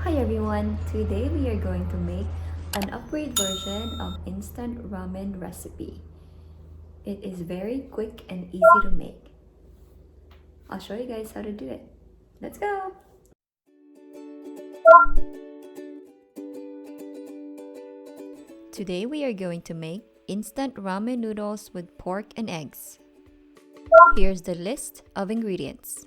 Hi everyone! Today we are going to make an upgrade version of instant ramen recipe. It is very quick and easy to make. I'll show you guys how to do it. Let's go! Today we are going to make instant ramen noodles with pork and eggs. Here's the list of ingredients.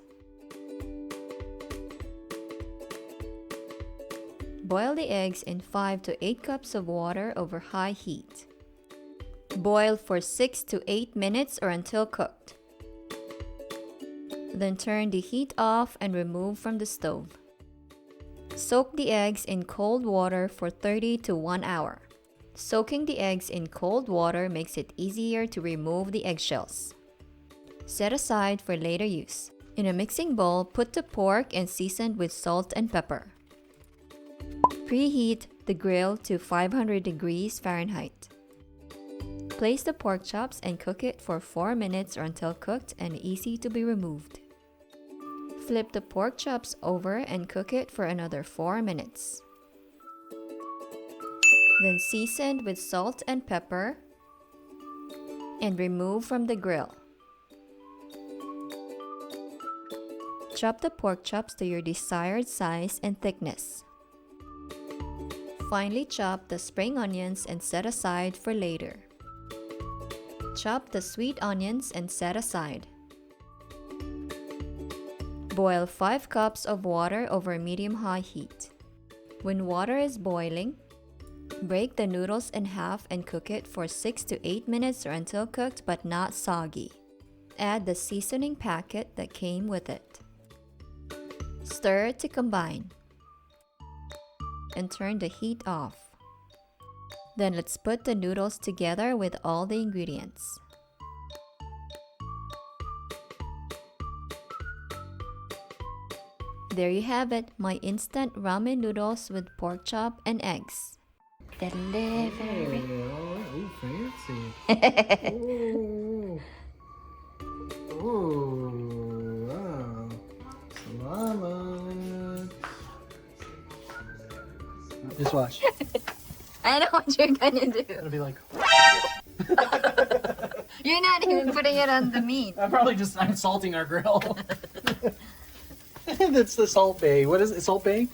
Boil the eggs in 5 to 8 cups of water over high heat. Boil for 6 to 8 minutes or until cooked. Then turn the heat off and remove from the stove. Soak the eggs in cold water for 30 to 1 hour. Soaking the eggs in cold water makes it easier to remove the eggshells. Set aside for later use. In a mixing bowl, put the pork and season with salt and pepper. Preheat the grill to 500 degrees Fahrenheit. Place the pork chops and cook it for 4 minutes or until cooked and easy to be removed. Flip the pork chops over and cook it for another 4 minutes. Then season with salt and pepper and remove from the grill. Chop the pork chops to your desired size and thickness. Finely chop the spring onions and set aside for later. Chop the sweet onions and set aside. Boil 5 cups of water over medium-high heat. When water is boiling, break the noodles in half and cook it for 6 to 8 minutes or until cooked but not soggy. Add the seasoning packet that came with it. Stir to combine. And turn the heat off. Then let's put the noodles together with all the ingredients. There you have it, my instant ramen noodles with pork chop and eggs. Delivery. Oh, fancy. Oh, wow. Salamat. Just watch. I know what you're gonna do. It'll be like. You're not even putting it on the meat. I'm salting our grill. That's the Salt Bay. What is it? Salt Bay?